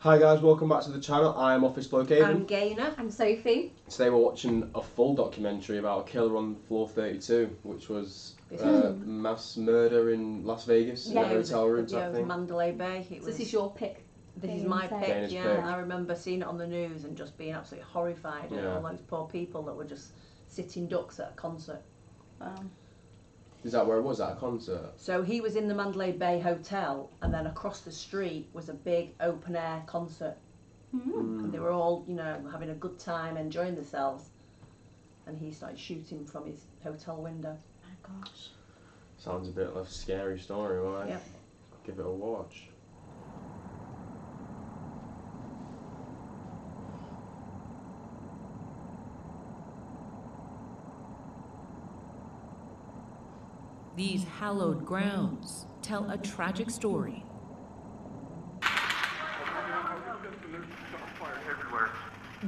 Hi guys, welcome back to the channel. I'm Office Bloke Aidan. I'm Gaynor. I'm Sophie. Today we're watching a full documentary about a killer on floor 32, which was mass murder in Las Vegas, in a hotel room type thing. Mandalay Bay. This is your pick. This is my pick, pick. I remember seeing it on the news and just being absolutely horrified at all those poor people that were just sitting ducks at a concert. Is that where it was, at a concert? So he was in the Mandalay Bay Hotel, and then across the street was a big open air concert. And they were all, having a good time, enjoying themselves. And he started shooting from his hotel window. Oh my gosh. Sounds a bit like a scary story, right? Yeah. Give it a watch. These hallowed grounds tell a tragic story.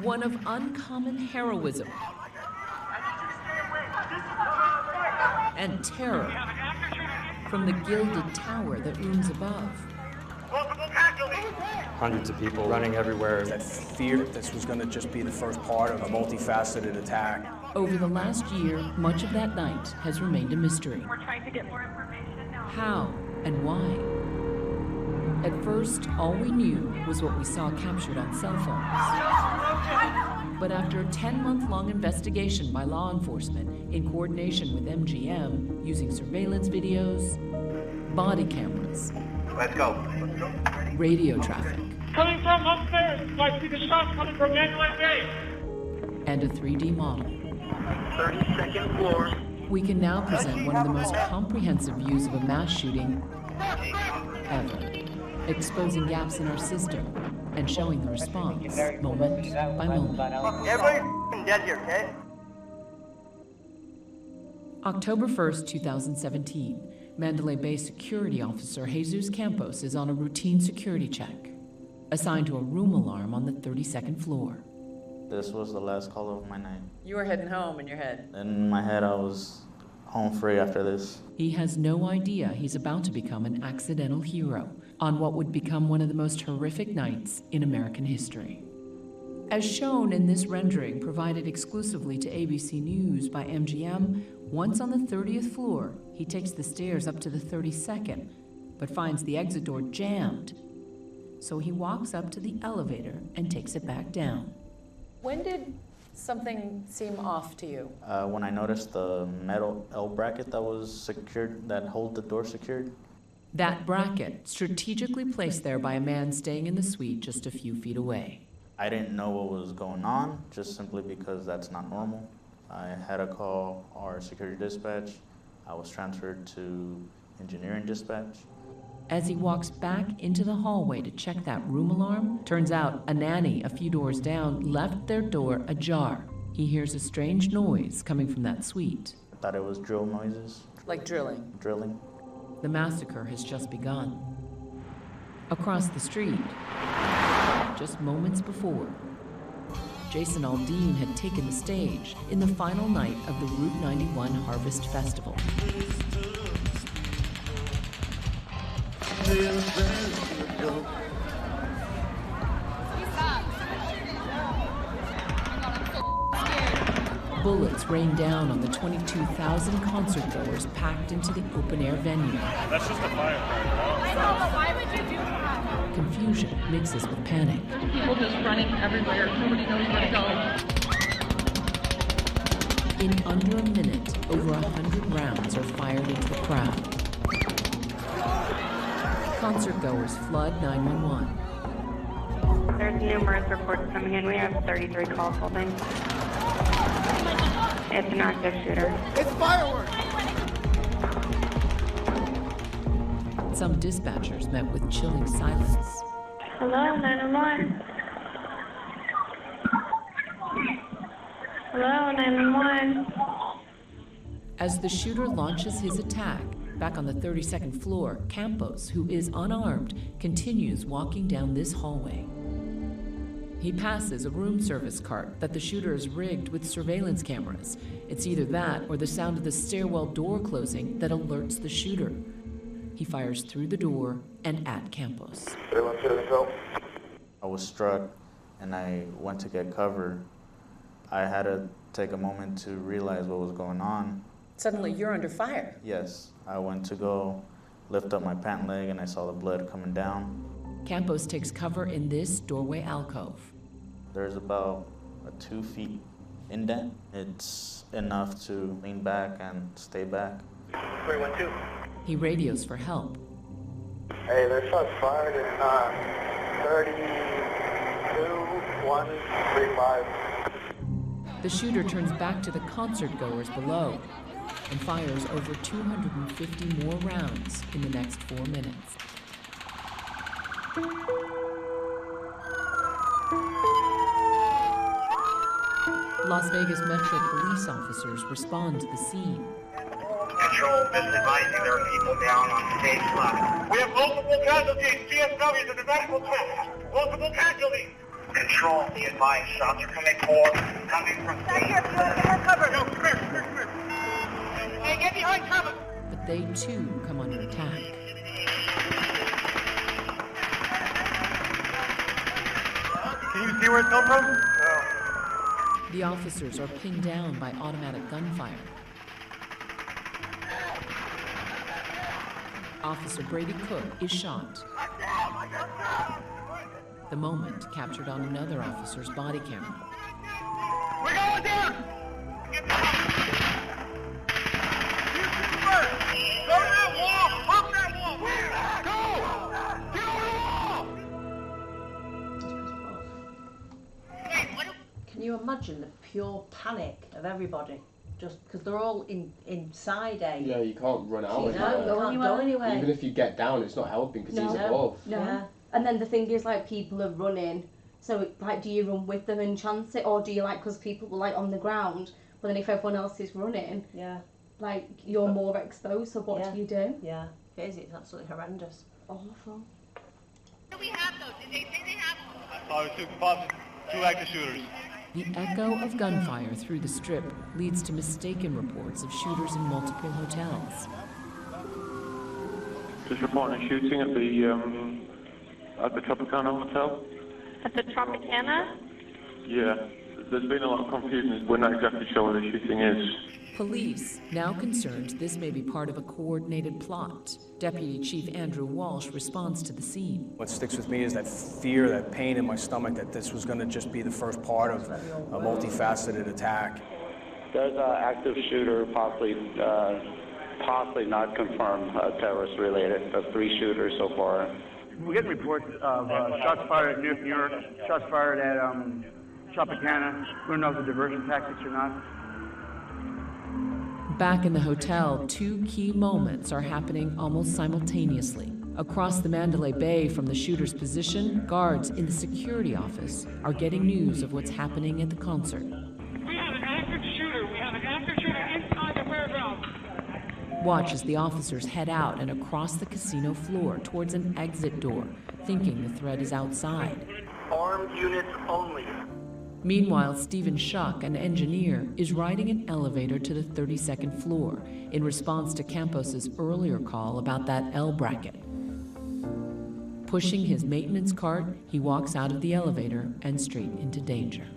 One of uncommon heroism and terror from the gilded tower that looms above. Hundreds of people running everywhere. That fear that this was going to just be the first part of a multifaceted attack. Over the last year, much of that night has remained a mystery. We're trying to get more information now. How and why? At first, all we knew was what we saw captured on cell phones. But after a 10-month-long investigation by law enforcement in coordination with MGM, using surveillance videos, body cameras, let's go. Radio traffic, Coming from upstairs, I see the shots coming from Mandalay Bay. and a 3D model, 32nd floor. we can now present one of the most comprehensive views of a mass shooting ever, exposing gaps in our system and showing the response moment by moment. Everybody's dead here, okay? October 1st, 2017, Mandalay Bay security officer Jesus Campos is on a routine security check, assigned to a room alarm on the 32nd floor. This was the last call of my night. You were heading home in your head. In my head, I was home free after this. He has no idea he's about to become an accidental hero on what would become one of the most horrific nights in American history. As shown in this rendering provided exclusively to ABC News by MGM, once on the 30th floor, he takes the stairs up to the 32nd, but finds the exit door jammed. So he walks up to the elevator and takes it back down. When did something seem off to you? When I noticed the metal L bracket that was secured, that hold the door secured. That bracket, strategically placed there by a man staying in the suite just a few feet away. I didn't know what was going on, just simply because that's not normal. I had to call our security dispatch. I was transferred to engineering dispatch. As he walks back into the hallway to check that room alarm, turns out a nanny a few doors down left their door ajar. He hears a strange noise coming from that suite. I thought it was drill noises. Like drilling. Drilling. The massacre has just begun. Across the street, just moments before, Jason Aldean had taken the stage in the final night of the Route 91 Harvest Festival. Bullets rained down on the 22,000 concertgoers packed into the open-air venue. That's just a firefighter. I know, but why would you do that? Confusion mixes with panic. People just running everywhere. Nobody knows where to go. In under a minute, over 100 rounds are fired into the crowd. Concertgoers flood 911. There's numerous reports coming in. We have 33 calls holding. It's an active shooter. It's fireworks! Some dispatchers met with chilling silence. Hello, 911. Hello, 911. As the shooter launches his attack, back on the 32nd floor, Campos, who is unarmed, continues walking down this hallway. He passes a room service cart that the shooter has rigged with surveillance cameras. It's either that or the sound of the stairwell door closing that alerts the shooter. He fires through the door and at Campos. I was was struck and I went to get cover, I had to take a moment to realize what was going on. Suddenly you're under fire. Yes, I went to go lift up my pant leg and I saw the blood coming down. Campos takes cover in this doorway alcove. There's about a 2 feet indent. It's enough to lean back and stay back. 312. He radios for help. Hey, there's shots fired in 32135. The shooter turns back to the concert goers below and fires over 250 more rounds in the next 4 minutes. Las Vegas Metro police officers respond to the scene. Control, misadvising there are people down on stage left. We have multiple casualties. GSW is a medical test. Multiple casualties. Control, the advised shots are coming forward. Coming from stage. Cover. No, come here. Hey, get behind cover. But they too come under attack. Can you see where it's come from? No. The officers are pinned down by automatic gunfire. Officer Brady Cook is shot. The moment captured on another officer's body camera. We're going down! Get back! Go to that wall! Up that wall! Go! Get over the wall! Hey, what do... Can you imagine the pure panic of everybody? Just because they're all inside a... Yeah, you can't run out No, you anywhere. can't go anywhere. Even if you get down, it's not helping because he's above. No. Yeah. And then the thing is, like, people are running. So, like, do you run with them and chance it? Or do you, like, because people were, like, on the ground, but then if everyone else is running, like, you're more exposed, so what do you do? Yeah, it is. It's absolutely horrendous. Awful. What do we have, though? Did they say they have... I saw two active shooters. The echo of gunfire through the strip leads to mistaken reports of shooters in multiple hotels. Just reporting a shooting at the Tropicana Hotel. At the Tropicana? Yeah, there's been a lot of confusion. We're not exactly sure where the shooting is. Police, now concerned this may be part of a coordinated plot. Deputy Chief Andrew Walsh responds to the scene. What sticks with me is that fear, that pain in my stomach, that this was going to just be the first part of a multifaceted attack. There's an active shooter, possibly not confirmed, terrorist related. There's 3 shooters so far. We're getting reports of shots fired at New York, shots fired at Tropicana. We don't know if it's diversion tactics or not. Back in the hotel, 2 key moments are happening almost simultaneously. Across the Mandalay Bay from the shooter's position, guards in the security office are getting news of what's happening at the concert. We have an active shooter. We have an active shooter inside the warehouse. Watch as the officers head out and across the casino floor towards an exit door, thinking the threat is outside. Armed units only. Meanwhile, Stephen Schuck, an engineer, is riding an elevator to the 32nd floor in response to Campos's earlier call about that L bracket. Pushing his maintenance cart, he walks out of the elevator and straight into danger.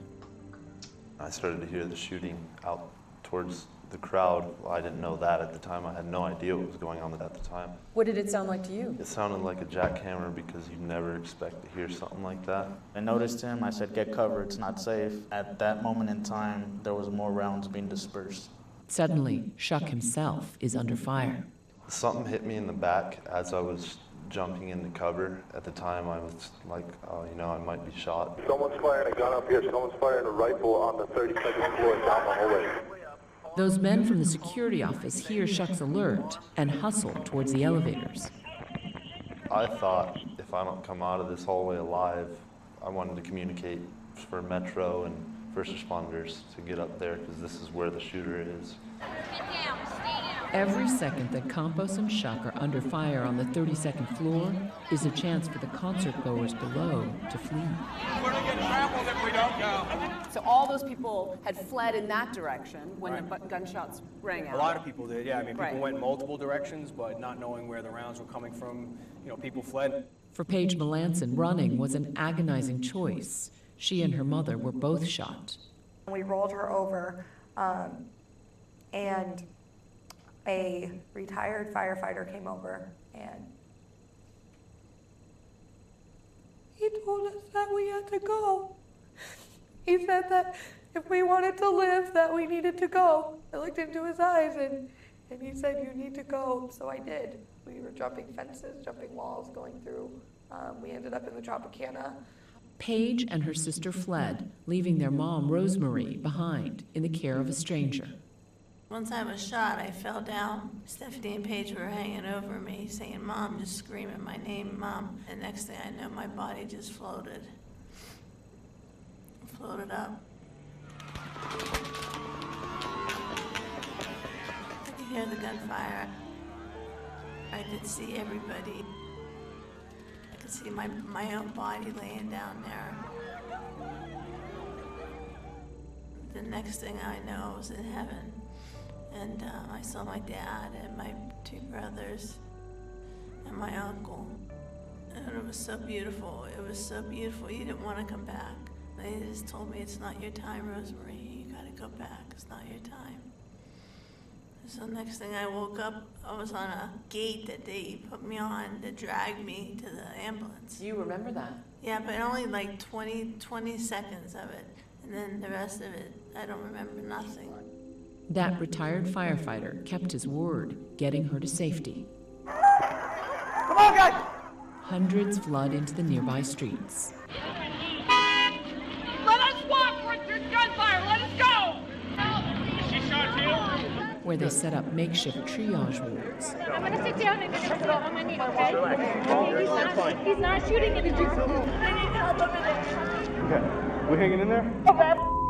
I started to hear the shooting out towards the crowd. Well, I didn't know that at the time. I had no idea what was going on at the time. What did it sound like to you? It sounded like a jackhammer because you never expect to hear something like that. I noticed him, I said, get cover, it's not safe. At that moment in time, there was more rounds being dispersed. Suddenly, Schuck himself is under fire. Something hit me in the back as I was jumping into cover. At the time, I was like, oh, you know, I might be shot. Someone's firing a gun up here. Someone's firing a rifle on the 32nd floor down the hallway. Those men from the security office hear Schuck's alert and hustle towards the elevators. I thought if I don't come out of this hallway alive, I wanted to communicate for Metro and first responders to get up there because this is where the shooter is. Every second that Campos and Schuck are under fire on the 32nd floor is a chance for the concert goers below to flee. We're going to get trampled if we don't go. So all those people had fled in that direction when the gunshots rang out. A lot of people did, yeah. I mean, people Right. went multiple directions, but not knowing where the rounds were coming from, you know, people fled. For Paige Melanson, running was an agonizing choice. She and her mother were both shot. We rolled her over, and a retired firefighter came over, and he told us that we had to go. He said that if we wanted to live, that we needed to go. I looked into his eyes, and he said, "You need to go." So I did. We were jumping fences, jumping walls, going through. We ended up in the Tropicana. Paige and her sister fled, leaving their mom, Rosemary, behind in the care of a stranger. Once I was shot, I fell down. Stephanie and Paige were hanging over me, saying, "Mom," just screaming my name, "Mom." And next thing I know, my body just floated up. I could hear the gunfire. I could see everybody. I could see my own body laying down there. The next thing I know, I was in heaven. And I saw my dad and my two brothers and my uncle. And it was so beautiful. It was so beautiful. You didn't want to come back. They just told me, "It's not your time, Rosemary. You got to go back. It's not your time." So next thing I woke up, I was on a gate that they put me on to drag me to the ambulance. You remember that? Yeah, but only like 20 seconds of it. And then the rest of it, I don't remember nothing. That retired firefighter kept his word, getting her to safety. Come on, guys! Hundreds flood into the nearby streets. Let us walk, Richard! Gunfire! Let us go! Is she shot too? Where they set up makeshift triage wards. I'm going to sit down and just go on my knee, okay? He's not shooting at the juice. I need help over there. Okay. We hanging in there?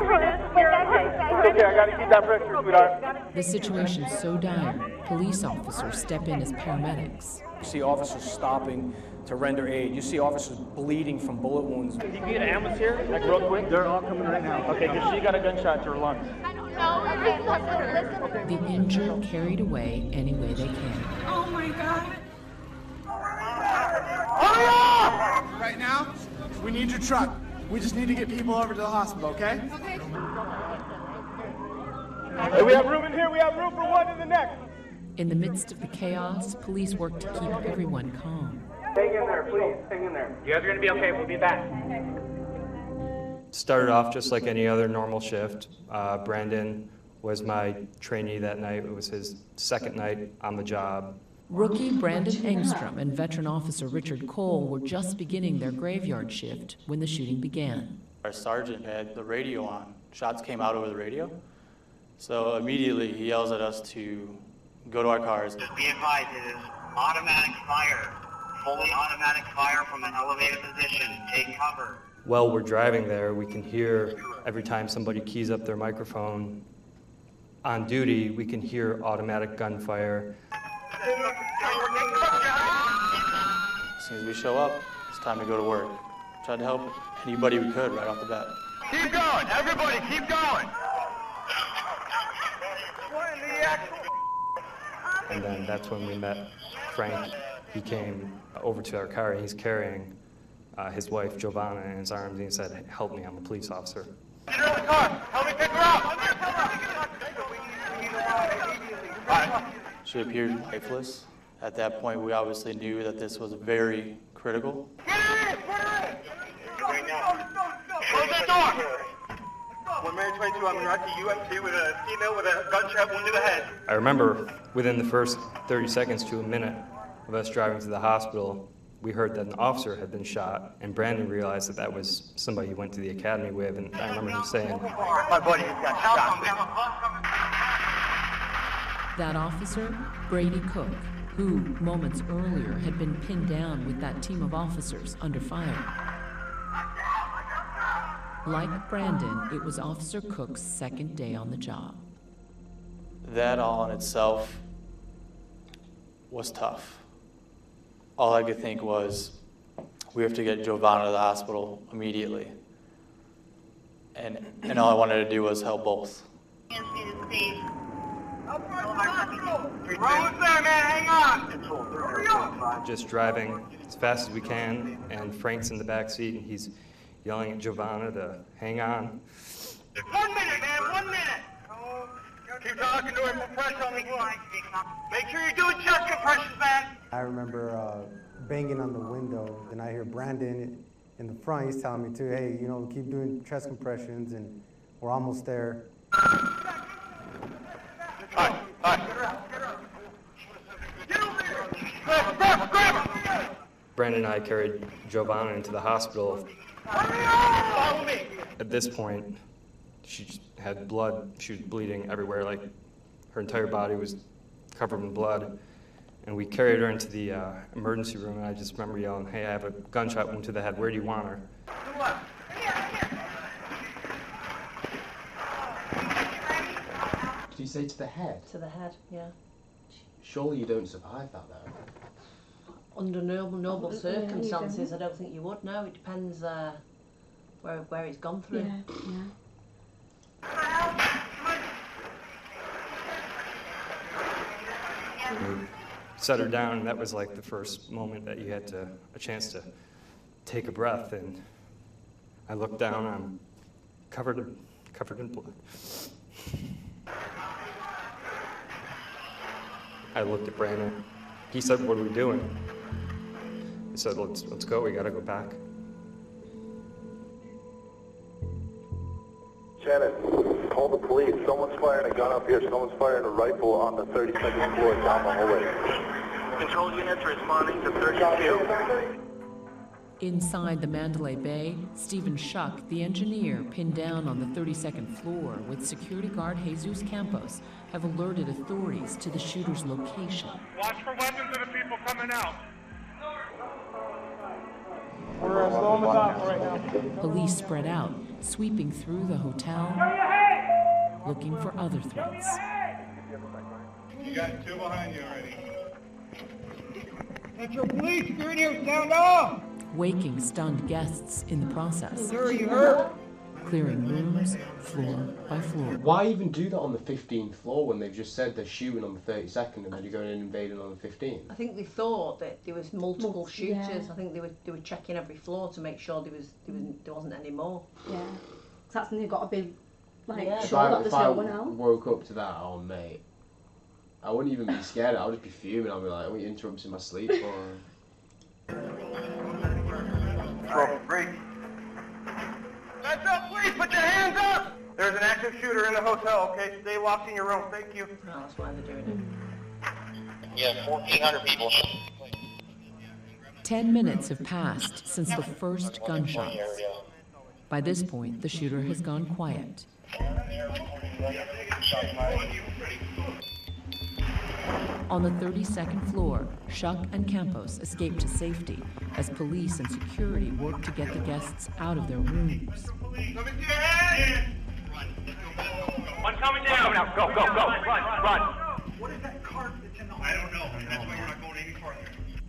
Okay, I gotta keep that pressure, sweetheart. The situation's so dire, police officers step in as paramedics. You see officers stopping to render aid. You see officers bleeding from bullet wounds. Can you get an ambulance here, like real quick? They're all coming right now. Okay, because she got a gunshot to her lungs. The injured carried away any way they can. Oh my God. Hurry up! Right now, we need your truck. We just need to get people over to the hospital, okay? Okay. Hey, we have room in here. We have room for one in the neck. In the midst of the chaos, police work to keep everyone calm. Hang in there, please. Hang in there. You guys are going to be okay. We'll be back. Started off just like any other normal shift. Brandon was my trainee that night. It was his second night on the job. Rookie Brandon Engstrom and veteran officer Richard Cole were just beginning their graveyard shift when the shooting began. Our sergeant had the radio on. Shots came out over the radio. So immediately he yells at us to go to our cars. Just be advised, it is automatic fire. Fully automatic fire from an elevated position. Take cover. While we're driving there, we can hear every time somebody keys up their microphone on duty, we can hear automatic gunfire. As soon as we show up, it's time to go to work. Tried to help anybody we could right off the bat. Keep going, everybody, keep going. And then that's when we met Frank. He came over to our car and he's carrying his wife, Giovanna, in his arms, and he said, "Help me, I'm a police officer." Get her in the car, help me pick her up. She appeared lifeless. At that point, we obviously knew that this was very critical. Get her in, right now. Close that door. 1 minute 22, I'm at the UMC with a female with a gunshot wound to the head. I remember within the first 30 seconds to a minute of us driving to the hospital, we heard that an officer had been shot, and Brandon realized that that was somebody he went to the academy with, and I remember him saying, "My buddy just got shot." That officer, Brady Cook, who moments earlier had been pinned down with that team of officers under fire. Like Brandon, it was Officer Cook's second day on the job. That all in itself was tough. All I could think was, we have to get Giovanna to the hospital immediately. And all I wanted to do was help both. Almost there, man. Hang on. Just driving as fast as we can, and Frank's in the back seat, and he's yelling at Giovanna to hang on. 1 minute, man. 1 minute. Keep talking to her. Put pressure on the line. Make sure you're doing chest compressions, man. I remember banging on the window, and I hear Brandon in the front. He's telling me to, hey, you know, keep doing chest compressions, and we're almost there. Brandon and I carried Giovanna into the hospital. At this point, she had blood. She was bleeding everywhere, like her entire body was covered in blood. And we carried her into the emergency room, and I just remember yelling, hey, I have a gunshot wound to the head. Where do you want her? Did you say to the head? To the head, yeah. Surely you don't survive that, though. Under normal circumstances, I don't think you would. No, it depends where it's gone through. We set her down, and that was like the first moment that you had a chance to take a breath. And I looked down, I'm covered in blood. I looked at Brandon. He said, what are we doing? I said, let's go, we gotta go back. Shannon, call the police. Someone's firing a gun up here. Someone's firing a rifle on the 32nd floor down the hallway. Control units responding to 32. Inside the Mandalay Bay, Stephen Schuck, the engineer pinned down on the 32nd floor with security guard Jesus Campos, have alerted authorities to the shooter's location. Watch for weapons of the people coming out. We're slowing them down right now. Police spread out, sweeping through the hotel, looking for other threats. You got two behind you already. Central Police, security here, stand off! Waking stunned guests in the process. Sir, you hurt? Clearing rooms, floor by floor. Why even do that on the 15th floor when they've just said they're shooting on the 32nd and then you're going in and invading on the 15th? I think they thought that there was multiple shooters. Yeah. I think they were checking every floor to make sure there wasn't any more. Yeah, because that's when they've got to be like If sure that there's I no one else. woke up to that, oh mate, I wouldn't even be scared. I would just be fuming. I'd be like, "What are you interrupting my sleep for?" Break. That's up, please. Put your hands up. There's an active shooter in the hotel. Okay, stay locked in your room. Thank you. No, that's why they're doing it. Yeah, 1,400 people. 10 minutes have passed since the first gunshots. By this point, the shooter has gone quiet. On the 32nd floor, Schuck and Campos escaped to safety as police and security worked to get the guests out of their rooms. One coming down. Now, go. Run. What is that cart that's in the hall? I don't know. That's why you're not going any farther.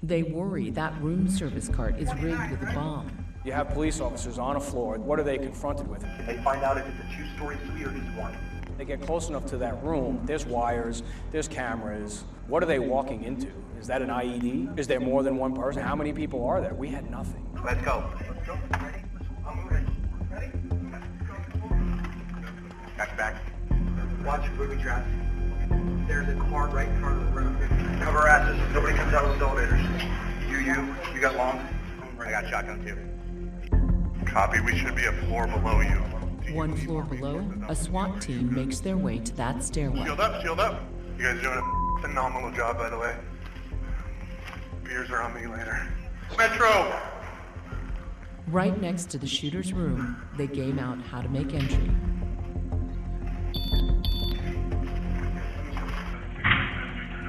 They worry that room service cart is rigged with a bomb. You have police officers on a floor. What are they confronted with? Can they find out if it's a two-story suite or just one? They get close enough to that room, there's wires, there's cameras. What are they walking into? Is that an IED? Is there more than one person? How many people are there? We had nothing. Let's go. Ready? I'm ready. Ready? Back. Watch booby traps. There's a car right in front of the room. Cover asses. Nobody comes out of those elevators. You got long? I got shotgun too. Copy. We should be a floor below you. One floor below, a SWAT team makes their way to that stairwell. Shield up. You guys doing a phenomenal job, by the way. Beers are on me later. Metro! Right next to the shooter's room, they game out how to make entry.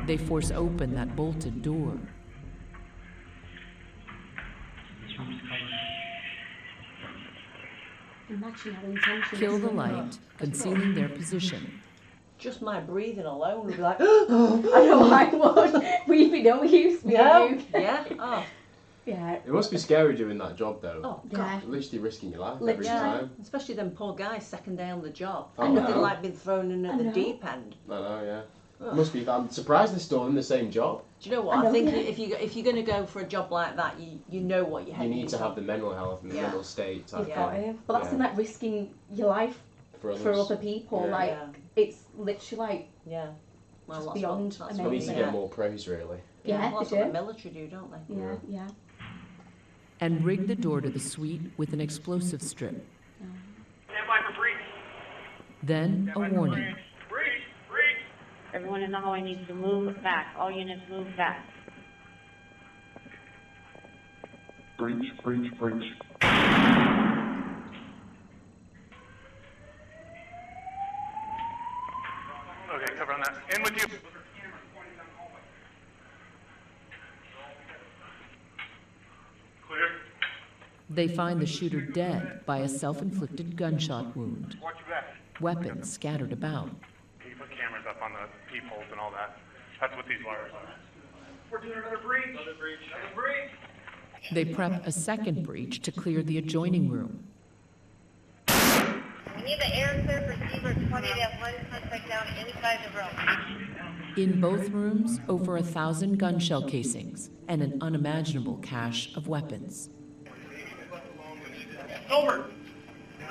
They force open that bolted door. Kill the light, concealing their position. Just my breathing alone would be like, I know I would. We'd be no use. Yeah. Oh. Yeah. It must be scary doing that job though. Oh, Yeah. God. At least you're risking your life Literally. every time. Especially them poor guys second day on the job. Oh, Nothing wow. like being thrown in at the deep end. I know, yeah. Ugh. It must be. I'm surprised they're still in the same job. Do you know what? I think if you're going to go for a job like that, you know what you're You heading need to into. have the mental health and the mental state type thing. But that's in like risking your life for other people. Yeah. Like it's literally like Well, just that's beyond what, that's They what need to get more praise, really. Yeah, well, that's they what do. the military do, don't they? Yeah. And rigged the door to the suite with an explosive strip. Stand by for breach. Then a warning. Breach. Everyone in the hallway needs to move back. All units move back. Breach. Okay, cover on that. In with you. Clear. They find the shooter dead by a self-inflicted gunshot wound. Watch your back. Weapons scattered about. Can you put cameras up on the peepholes and all that? That's what these wires are. We're doing another breach. Another breach. They prep a second breach to clear the adjoining room. We need the air clear for Steve 20 to have one suspect down inside the room. In both rooms, over 1,000 gun shell casings and an unimaginable cache of weapons. Over.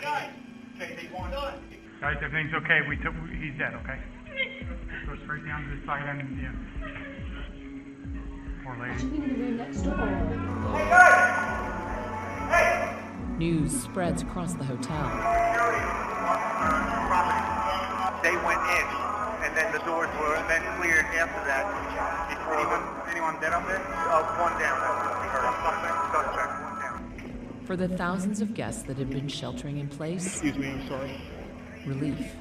Guys, everything's okay. He's dead, okay? Go straight down to the side end, yeah. Poor lady. In the room next door. Hey, guys! Hey! News spreads across the hotel. They went in, and then the doors were then cleared after that. Anyone dead up there? One down. Suspect, one down. For the thousands of guests that had been sheltering in place, Excuse me, I'm sorry. relief.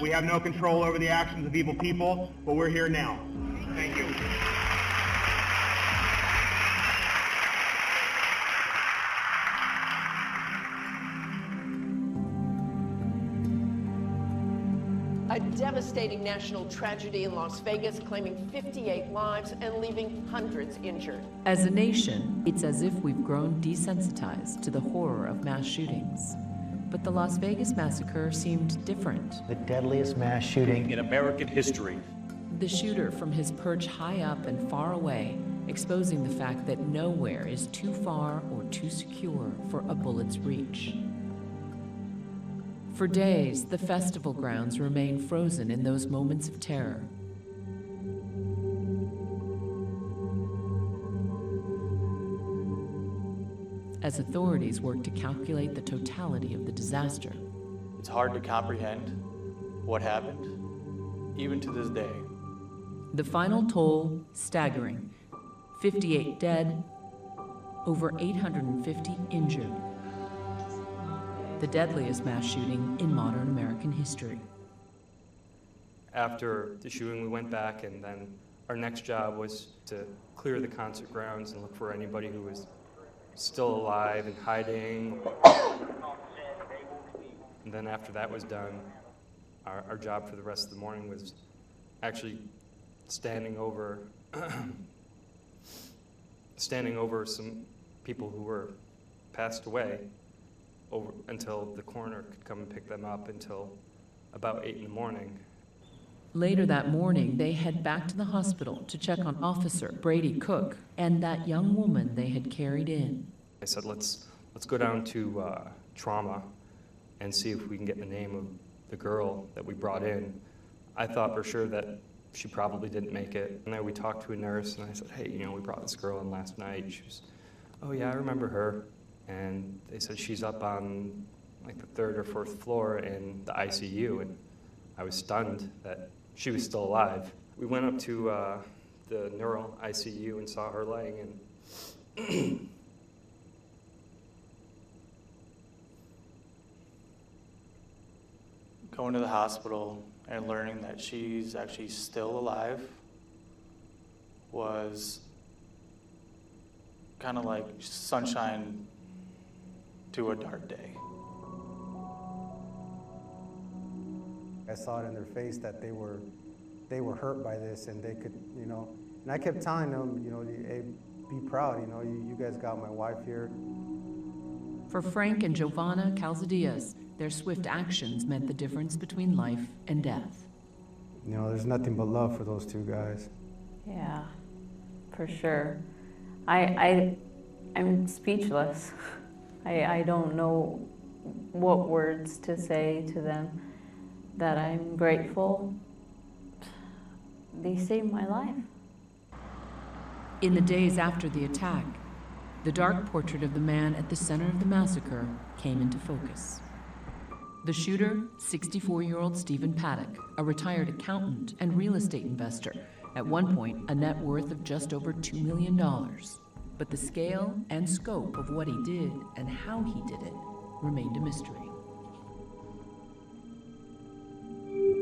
We have no control over the actions of evil people, but we're here now. Thank you. A devastating national tragedy in Las Vegas, claiming 58 lives and leaving hundreds injured. As a nation, it's as if we've grown desensitized to the horror of mass shootings. But the Las Vegas massacre seemed different. The deadliest mass shooting in American history. The shooter from his perch high up and far away, exposing the fact that nowhere is too far or too secure for a bullet's reach. For days, the festival grounds remain frozen in those moments of terror. As authorities work to calculate the totality of the disaster. It's hard to comprehend what happened, even to this day. The final toll, staggering. 58 dead, over 850 injured. The deadliest mass shooting in modern American history. After the shooting, we went back, and then our next job was to clear the concert grounds and look for anybody who was still alive and hiding. And then after that was done, our job for the rest of the morning was actually standing over some people who were passed away until the coroner could come and pick them up until about 8 in the morning. Later that morning, they head back to the hospital to check on Officer Brady Cook and that young woman they had carried in. I said, let's go down to trauma and see if we can get the name of the girl that we brought in. I thought for sure that she probably didn't make it. And then we talked to a nurse, and I said, hey, we brought this girl in last night. She was, oh yeah, I remember her. And they said she's up on like the 3rd or 4th floor in the ICU, and I was stunned that she was still alive. We went up to the neural ICU and saw her laying in. Going to the hospital and learning that she's actually still alive was kind of like sunshine to a dark day. I saw it in their face that they were hurt by this, and they could, and I kept telling them, hey, be proud, you know, you guys got my wife here. For Frank and Giovanna Calzadias, their swift actions meant the difference between life and death. You know, there's nothing but love for those two guys. Yeah, for sure. I'm speechless. I don't know what words to say to them, that I'm grateful. They saved my life. In the days after the attack, the dark portrait of the man at the center of the massacre came into focus. The shooter, 64-year-old Stephen Paddock, a retired accountant and real estate investor, at one point a net worth of just over $2 million. But the scale and scope of what he did and how he did it remained a mystery.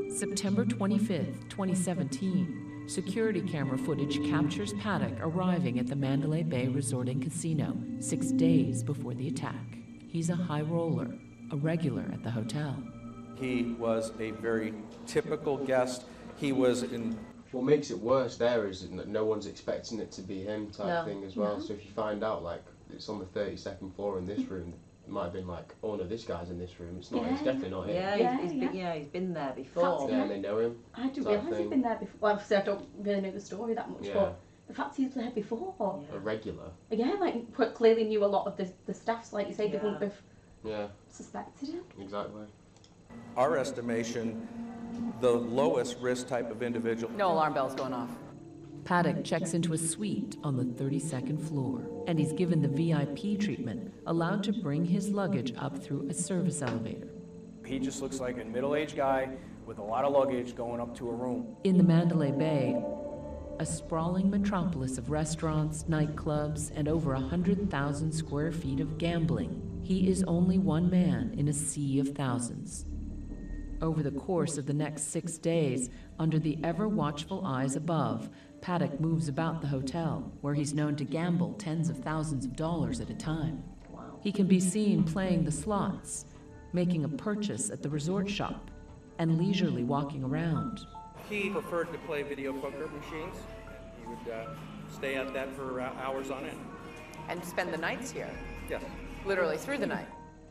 September 25th, 2017, security camera footage captures Paddock arriving at the Mandalay Bay Resort and Casino 6 days before the attack. He's a high roller, a regular at the hotel. He was a very typical guest. He was in... What makes it worse there is that no one's expecting it to be him type thing as well. No. So if you find out, like, it's on the 32nd floor in this room, it might have been like, oh no, this guy's in this room. It's not. It's definitely not him. He's been there before. Yeah, and they know him. I didn't realise he'd been there before. Well, obviously I don't really know the story that much, but the fact he's there before. A regular. Yeah, like clearly knew a lot of the staff, so like you say, they wouldn't have suspected him. Exactly. Our estimation, the lowest risk type of individual. No alarm bells going off. Paddock checks into a suite on the 32nd floor, and he's given the VIP treatment, allowed to bring his luggage up through a service elevator. He just looks like a middle-aged guy with a lot of luggage going up to a room. In the Mandalay Bay, a sprawling metropolis of restaurants, nightclubs, and over 100,000 square feet of gambling, he is only one man in a sea of thousands. Over the course of the next 6 days, under the ever-watchful eyes above, Paddock moves about the hotel, where he's known to gamble tens of thousands of dollars at a time. He can be seen playing the slots, making a purchase at the resort shop, and leisurely walking around. He preferred to play video poker machines. He would stay at that for hours on end. And spend the nights here? Yes. Literally through the night?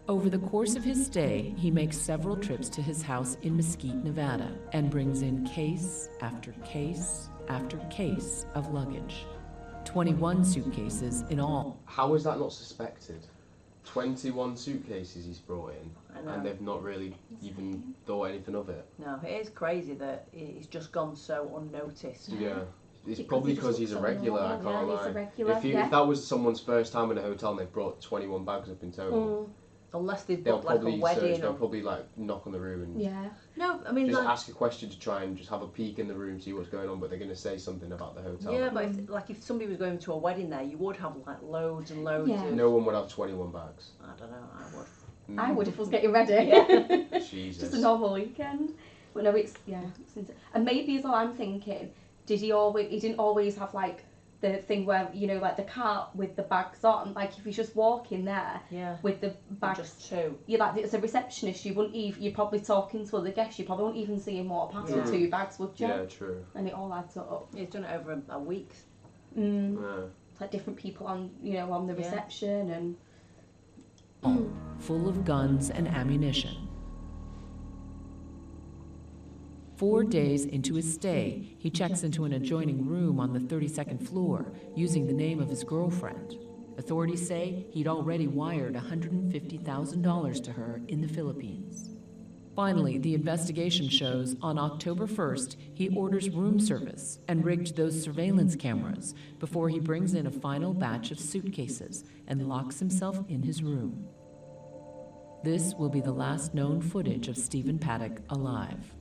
Over the course of his stay, he makes several trips to his house in Mesquite, Nevada, and brings in case after case after case of luggage. 21 suitcases in all. How is that not suspected? 21 suitcases he's brought in, and they've not really even thought anything of it. No, it is crazy that he's just gone so unnoticed. Yeah. It's probably because he's a regular, I can't lie. He's a regular, if that was someone's first time in a hotel and they brought 21 bags up in total, unless they've got like a wedding. They'll probably like knock on the room and no, I mean, just like, ask a question to try and just have a peek in the room, see what's going on, but they're going to say something about the hotel. Yeah, but if somebody was going to a wedding there, you would have like loads and loads of... No one would have 21 bags. I don't know, I would. I would if I was getting ready. Jesus. Just a normal weekend. But no, it's and maybe as well I'm thinking, he didn't always have like the thing where, you know, like the cart with the bags on, like if you just walk in there with the bags, just two. You like as a receptionist, you wouldn't even, you're probably talking to other guests, you probably won't even see him walk past with 2 bags, would you? Yeah, true. And it all adds up. He's done it over a week. It's like different people on, you know, on the reception and full of guns and ammunition. 4 days into his stay, he checks into an adjoining room on the 32nd floor using the name of his girlfriend. Authorities say he'd already wired $150,000 to her in the Philippines. Finally, the investigation shows on October 1st, he orders room service and rigged those surveillance cameras before he brings in a final batch of suitcases and locks himself in his room. This will be the last known footage of Stephen Paddock alive.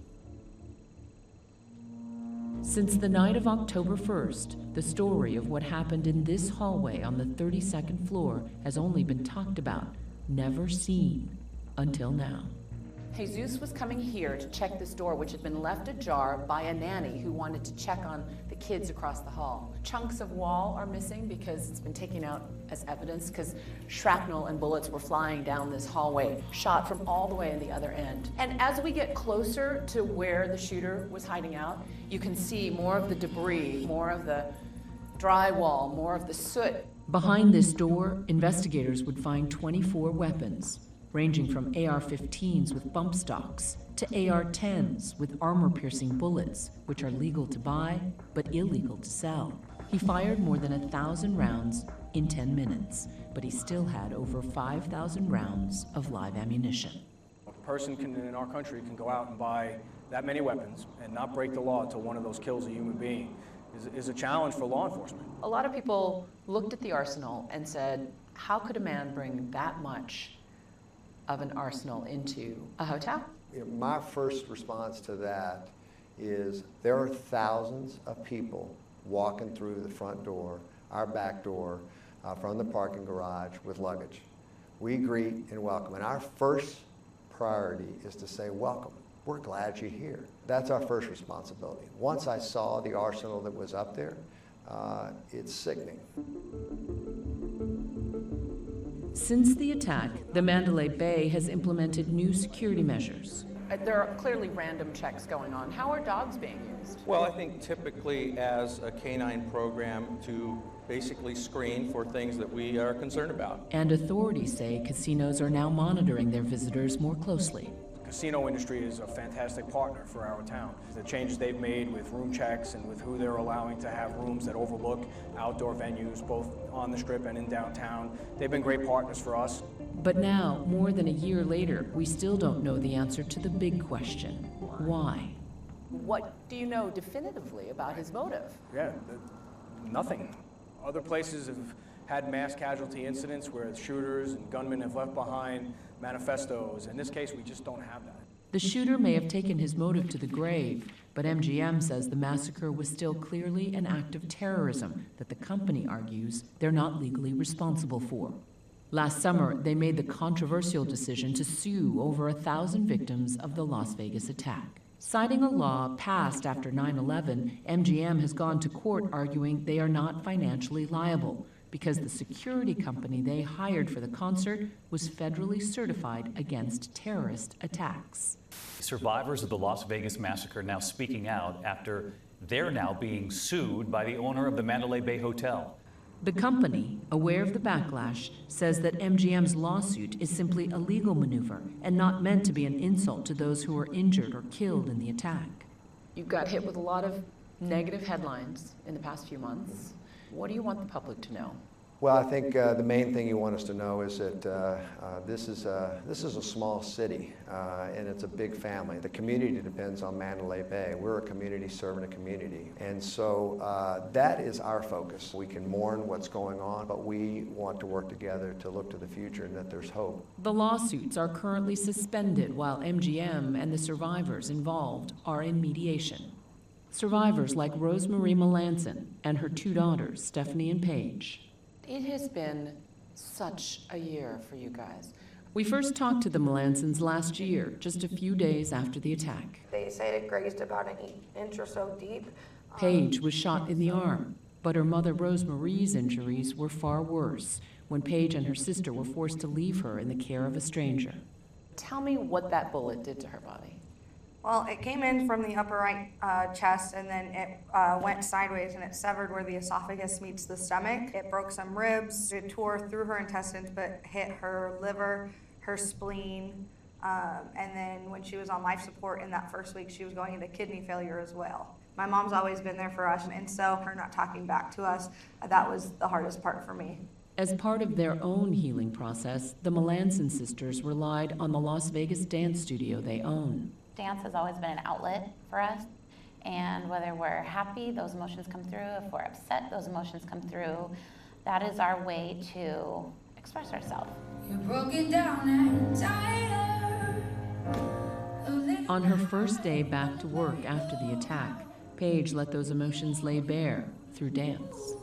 Since the night of October 1st, the story of what happened in this hallway on the 32nd floor has only been talked about, never seen, until now. Jesus was coming here to check this door, which had been left ajar by a nanny who wanted to check on the kids across the hall. Chunks of wall are missing because it's been taken out as evidence because shrapnel and bullets were flying down this hallway, shot from all the way in the other end. And as we get closer to where the shooter was hiding out, you can see more of the debris, more of the drywall, more of the soot. Behind this door, investigators would find 24 weapons, ranging from AR-15s with bump stocks to AR-10s with armor-piercing bullets, which are legal to buy but illegal to sell. He fired more than 1,000 rounds in 10 minutes, but he still had over 5,000 rounds of live ammunition. A person in our country can go out and buy that many weapons and not break the law until one of those kills a human being is a challenge for law enforcement. A lot of people looked at the arsenal and said, how could a man bring that much of an arsenal into a hotel? My first response to that is there are thousands of people walking through the front door, our back door, from the parking garage with luggage. We greet and welcome, and our first priority is to say, welcome. We're glad you're here. That's our first responsibility. Once I saw the arsenal that was up there, it's sickening. Since the attack, the Mandalay Bay has implemented new security measures. There are clearly random checks going on. How are dogs being used? Well, I think typically as a canine program to basically screen for things that we are concerned about. And authorities say casinos are now monitoring their visitors more closely. The casino industry is a fantastic partner for our town. The changes they've made with room checks and with who they're allowing to have rooms that overlook outdoor venues, both on the Strip and in downtown, they've been great partners for us. But now, more than a year later, we still don't know the answer to the big question. Why? What do you know definitively about his motive? Yeah, nothing. Other places have had mass casualty incidents where shooters and gunmen have left behind manifestos. In this case, we just don't have that. The shooter may have taken his motive to the grave, but MGM says the massacre was still clearly an act of terrorism that the company argues they're not legally responsible for. Last summer, they made the controversial decision to sue over 1,000 victims of the Las Vegas attack. Citing a law passed after 9/11, MGM has gone to court arguing they are not financially liable because the security company they hired for the concert was federally certified against terrorist attacks. Survivors of the Las Vegas massacre are now speaking out after they're now being sued by the owner of the Mandalay Bay Hotel. The company, aware of the backlash, says that MGM's lawsuit is simply a legal maneuver and not meant to be an insult to those who were injured or killed in the attack. You got hit with a lot of negative headlines in the past few months. What do you want the public to know? Well, I think the main thing you want us to know is that this is a small city and it's a big family. The community depends on Mandalay Bay. We're a community serving a community. And so that is our focus. We can mourn what's going on, but we want to work together to look to the future and that there's hope. The lawsuits are currently suspended while MGM and the survivors involved are in mediation. Survivors like Rosemarie Melanson and her 2 daughters, Stephanie and Paige. It has been such a year for you guys. We first talked to the Melansons last year, just a few days after the attack. They said it grazed about an inch or so deep. Paige was shot in the arm, but her mother Rosemarie's injuries were far worse when Paige and her sister were forced to leave her in the care of a stranger. Tell me what that bullet did to her body. Well, it came in from the upper right chest, and then it went sideways, and it severed where the esophagus meets the stomach. It broke some ribs. It tore through her intestines, but hit her liver, her spleen, and then when she was on life support in that first week, she was going into kidney failure as well. My mom's always been there for us, and so her not talking back to us, that was the hardest part for me. As part of their own healing process, the Melanson sisters relied on the Las Vegas dance studio they own. Dance has always been an outlet for us, and whether we're happy, those emotions come through. If we're upset, those emotions come through. That is our way to express ourselves. You're broken down and tired. On her first day back to work after the attack, Paige let those emotions lay bare through dance.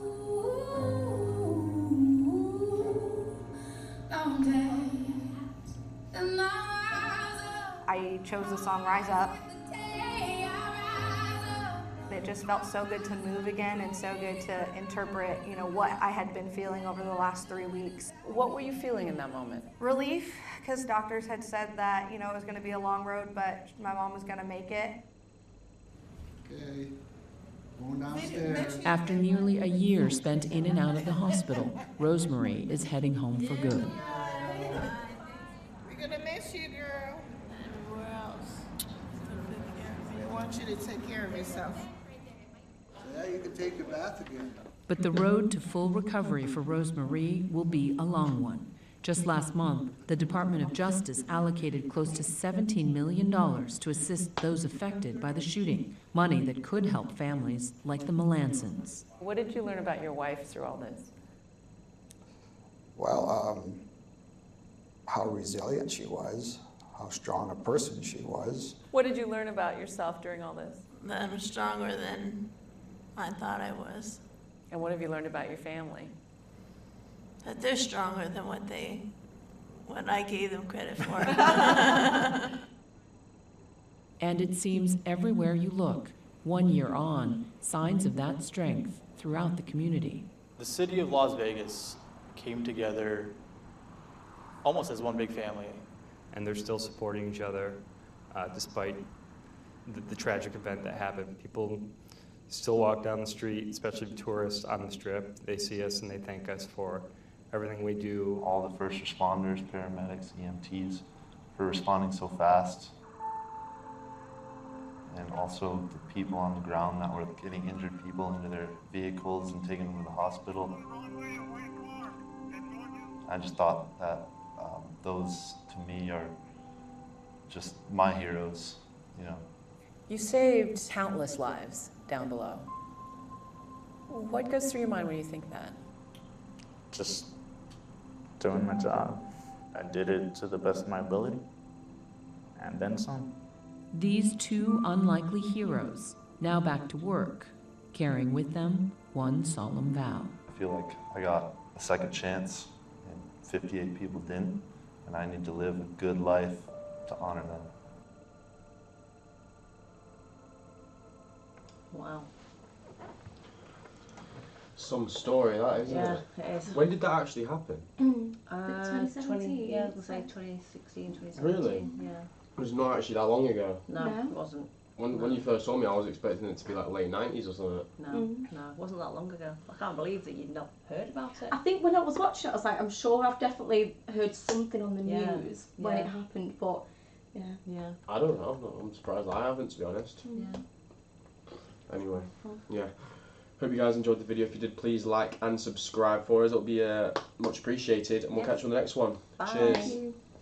I chose the song Rise Up. It just felt so good to move again and so good to interpret, what I had been feeling over the last 3 weeks. What were you feeling in that moment? Relief, because doctors had said that, it was going to be a long road, but my mom was going to make it. Okay. Going downstairs. After nearly a year spent in and out of the hospital, Rosemary is heading home for good. We're gonna miss you, girl. And where else? We want you to take care of yourself. So yeah, you can take your bath again. But the road to full recovery for Rosemary will be a long one. Just last month, the Department of Justice allocated close to $17 million to assist those affected by the shooting, money that could help families like the Melansons. What did you learn about your wife through all this? Well, how resilient she was, how strong a person she was. What did you learn about yourself during all this? That I'm stronger than I thought I was. And what have you learned about your family? That they're stronger than what I gave them credit for. And it seems everywhere you look, 1 year on, signs of that strength throughout the community. The city of Las Vegas came together almost as one big family. And they're still supporting each other despite the tragic event that happened. People still walk down the street, especially tourists on the Strip. They see us and they thank us for everything we do. All the first responders, paramedics, EMTs, for responding so fast. And also the people on the ground that were getting injured people into their vehicles and taking them to the hospital. I just thought that those, to me, are just my heroes, you know. You saved countless lives down below. What goes through your mind when you think that? Just doing my job. I did it to the best of my ability, and then some. These two unlikely heroes, now back to work, carrying with them one solemn vow. I feel like I got a second chance, and 58 people didn't, and I need to live a good life to honor them. Wow. Some story, that, isn't it? Yeah, it is. When did that actually happen? 2017. Yeah, we'll say 2016, 2017. Really? Yeah. It was not actually that long ago. No, it wasn't. When you first saw me, I was expecting it to be like late 90s or something. No, it wasn't that long ago. I can't believe that you'd not heard about it. I think when I was watching it, I was like, I'm sure I've definitely heard something on the Yeah. news when it happened, but yeah. I don't know. I'm surprised I haven't, to be honest. Yeah. Anyway, yeah. Hope you guys enjoyed the video. If you did, please like and subscribe for us. It'll be much appreciated, and we'll catch you on the next one. Bye. Cheers.